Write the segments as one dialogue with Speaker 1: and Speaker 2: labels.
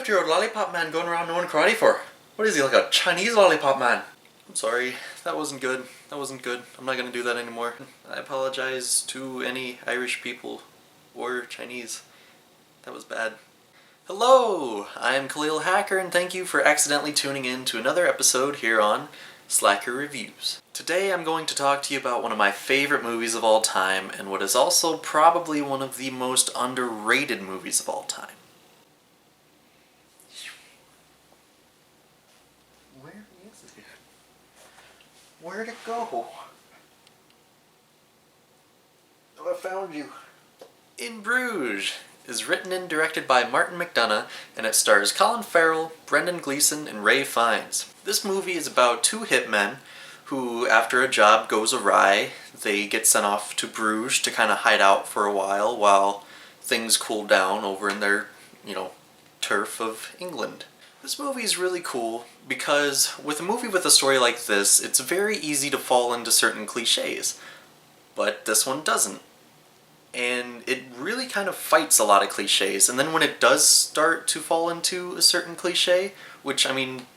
Speaker 1: 200-year-old lollipop man going around knowing karate for? What is he, like a Chinese lollipop man? I'm sorry, that wasn't good. That wasn't good. I'm not gonna do that anymore. I apologize to any Irish people or Chinese. That was bad. Hello! I'm Khalil Hacker and thank you for accidentally tuning in to another episode here on Slacker Reviews. Today I'm going to talk to you about one of my favorite movies of all time and what is also probably one of the most underrated movies of all time. Where is it? Where'd it go? Oh, I found you. In Bruges is written and directed by Martin McDonagh, and it stars Colin Farrell, Brendan Gleeson, and Ray Fiennes. This movie is about two hitmen who, after a job goes awry, they get sent off to Bruges to kind of hide out for a while things cool down over in their, turf of England. This movie is really cool because with a movie with a story like this, it's very easy to fall into certain cliches, but this one doesn't. And it really kind of fights a lot of cliches, and then when it does start to fall into a certain cliche, which,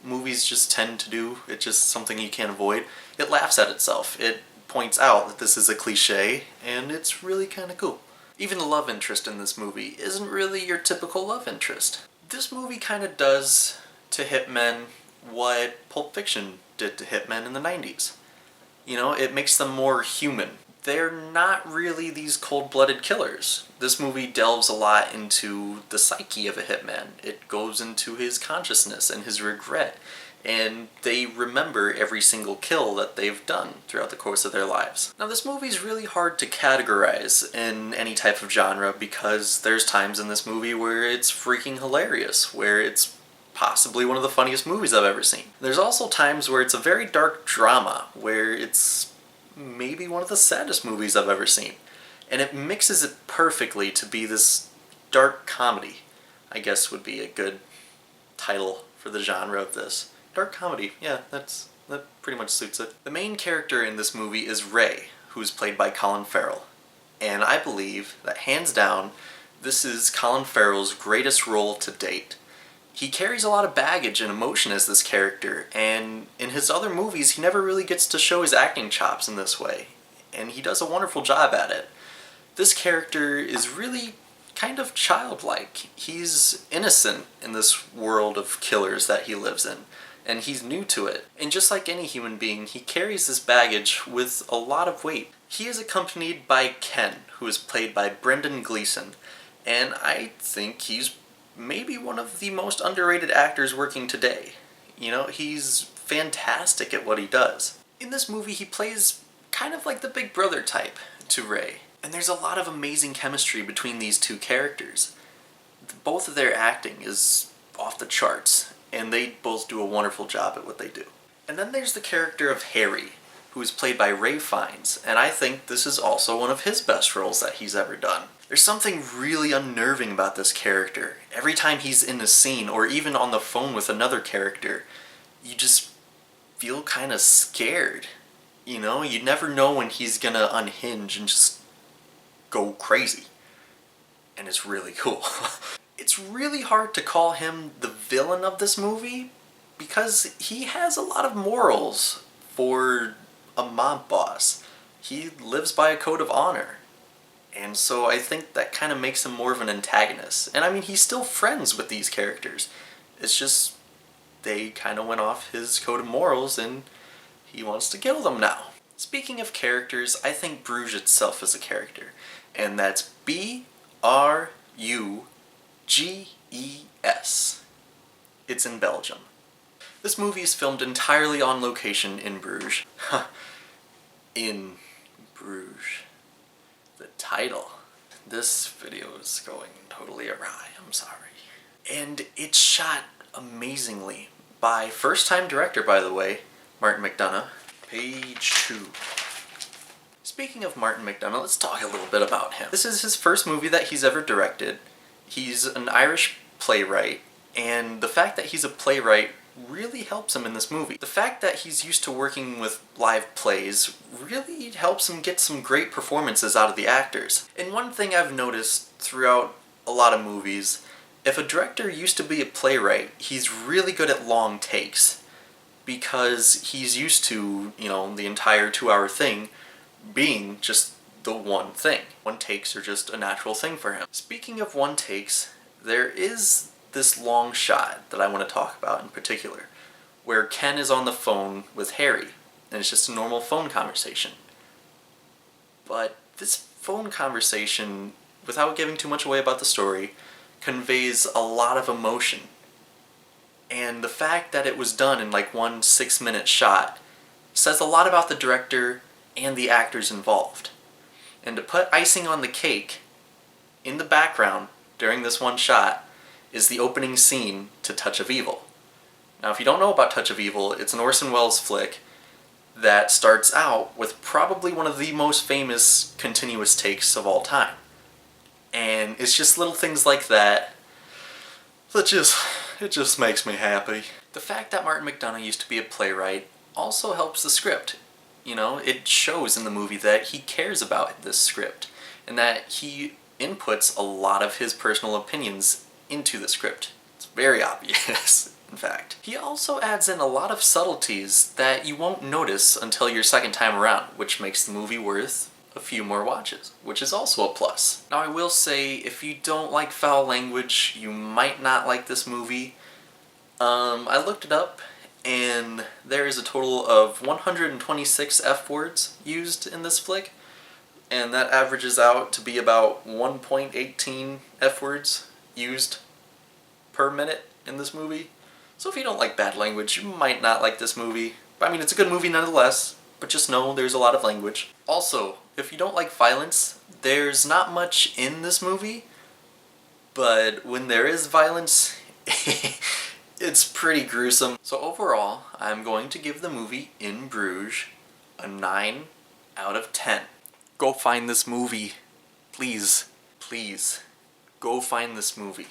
Speaker 1: movies just tend to do, it's just something you can't avoid, it laughs at itself. It points out that this is a cliche, and it's really kind of cool. Even the love interest in this movie isn't really your typical love interest. This movie kind of does to hitmen what Pulp Fiction did to hitmen in the 90s. It makes them more human. They're not really these cold-blooded killers. This movie delves a lot into the psyche of a hitman. It goes into his consciousness and his regret, and they remember every single kill that they've done throughout the course of their lives. Now, this movie's really hard to categorize in any type of genre because there's times in this movie where it's freaking hilarious, where it's possibly one of the funniest movies I've ever seen. There's also times where it's a very dark drama, where it's maybe one of the saddest movies I've ever seen. And it mixes it perfectly to be this dark comedy, I guess would be a good title for the genre of this. Dark comedy, yeah, that pretty much suits it. The main character in this movie is Ray, who's played by Colin Farrell. And I believe that hands down, this is Colin Farrell's greatest role to date. He carries a lot of baggage and emotion as this character, and in his other movies he never really gets to show his acting chops in this way, and he does a wonderful job at it. This character is really kind of childlike. He's innocent in this world of killers that he lives in, and he's new to it. And just like any human being, he carries this baggage with a lot of weight. He is accompanied by Ken, who is played by Brendan Gleeson, and I think he's maybe one of the most underrated actors working today. He's fantastic at what he does. In this movie, he plays kind of like the big brother type to Ray. And there's a lot of amazing chemistry between these two characters. Both of their acting is off the charts, and they both do a wonderful job at what they do. And then there's the character of Harry, who is played by Ray Fiennes, and I think this is also one of his best roles that he's ever done. There's something really unnerving about this character. Every time he's in a scene, or even on the phone with another character, you just feel kind of scared. You never know when he's gonna unhinge and just go crazy. And it's really cool. It's really hard to call him the villain of this movie, because he has a lot of morals for a mob boss. He lives by a code of honor. And so I think that kind of makes him more of an antagonist. And he's still friends with these characters. It's just they kind of went off his code of morals and he wants to kill them now. Speaking of characters, I think Bruges itself is a character. And that's B-R-U-G-E-S. It's in Belgium. This movie is filmed entirely on location in Bruges. In Bruges. The title. This video is going totally awry, I'm sorry. And it's shot amazingly by first-time director, by the way, Martin McDonagh. Page 2. Speaking of Martin McDonagh, let's talk a little bit about him. This is his first movie that he's ever directed. He's an Irish playwright, and the fact that he's a playwright really helps him in this movie. The fact that he's used to working with live plays really helps him get some great performances out of the actors. And one thing I've noticed throughout a lot of movies If a director used to be a playwright, he's really good at long takes because he's used to, the entire 2-hour thing being just the one thing. One takes are just a natural thing for him. Speaking of one takes, there is this long shot that I want to talk about in particular, where Ken is on the phone with Harry, and it's just a normal phone conversation. But this phone conversation, without giving too much away about the story, conveys a lot of emotion. And the fact that it was done in like one 6-minute shot says a lot about the director and the actors involved. And to put icing on the cake, in the background during this one shot is the opening scene to Touch of Evil. Now, if you don't know about Touch of Evil, it's an Orson Welles flick that starts out with probably one of the most famous continuous takes of all time. And it's just little things like that it just makes me happy. The fact that Martin McDonagh used to be a playwright also helps the script. It shows in the movie that he cares about this script and that he inputs a lot of his personal opinions into the script. It's very obvious, in fact. He also adds in a lot of subtleties that you won't notice until your second time around, which makes the movie worth a few more watches, which is also a plus. Now, I will say, if you don't like foul language, you might not like this movie. I looked it up, and there is a total of 126 F-words used in this flick, and that averages out to be about 1.18 F-words used per minute in this movie. So if you don't like bad language, you might not like this movie. I mean, it's a good movie nonetheless, but just know there's a lot of language. Also, if you don't like violence, there's not much in this movie, but when there is violence, it's pretty gruesome. So overall, I'm going to give the movie In Bruges a 9 out of 10. Go find this movie. Please, please, go find this movie.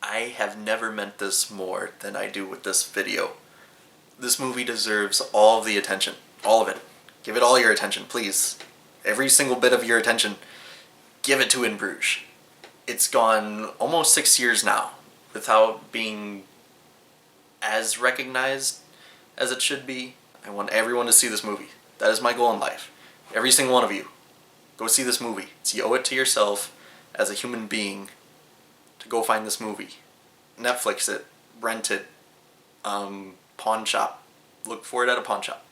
Speaker 1: I have never meant this more than I do with this video. This movie deserves all of the attention. All of it. Give it all your attention, please. Every single bit of your attention. Give it to In Bruges. It's gone almost 6 years now without being as recognized as it should be. I want everyone to see this movie. That is my goal in life. Every single one of you. Go see this movie. You owe it to yourself as a human being to go find this movie. Netflix it. Rent it. Pawn shop. Look for it at a pawn shop.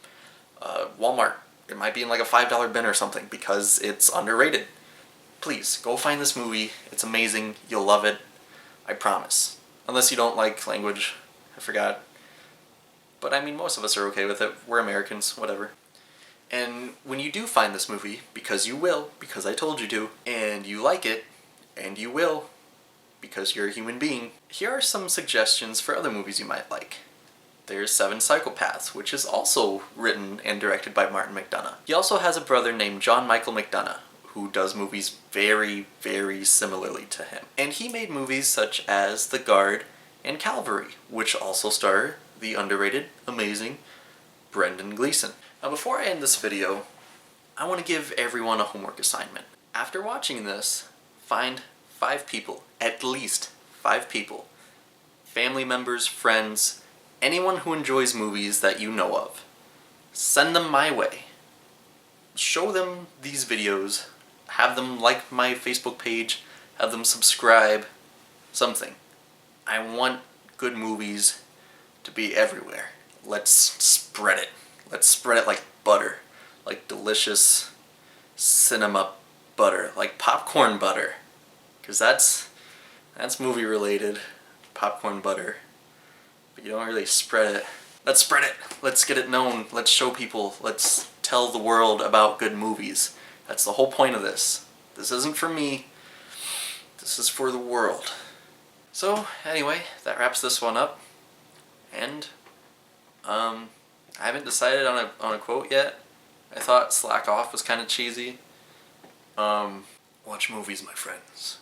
Speaker 1: Walmart. It might be in like a $5 bin or something because it's underrated. Please, go find this movie. It's amazing. You'll love it. I promise. Unless you don't like language. I forgot. But I mean, most of us are okay with it. We're Americans, whatever. And when you do find this movie, because you will, because I told you to, and you like it, and you will, because you're a human being, here are some suggestions for other movies you might like. There's Seven Psychopaths, which is also written and directed by Martin McDonagh. He also has a brother named John Michael McDonagh, who does movies very, very similarly to him. And he made movies such as The Guard and Calvary, which also star the underrated, amazing Brendan Gleeson. Now before I end this video, I want to give everyone a homework assignment. After watching this, find 5 people, at least 5 people, family members, friends, anyone who enjoys movies that you know of. Send them my way. Show them these videos, have them like my Facebook page, have them subscribe, something. I want good movies to be everywhere. Let's spread it. Let's spread it like butter, like delicious cinema butter, like popcorn butter, because that's movie related, popcorn butter, but you don't really spread it. Let's spread it. Let's get it known. Let's show people. Let's tell the world about good movies. That's the whole point of this. This isn't for me. This is for the world. So anyway, that wraps this one up, and I haven't decided on a quote yet. I thought slack off was kind of cheesy. Watch movies, my friends.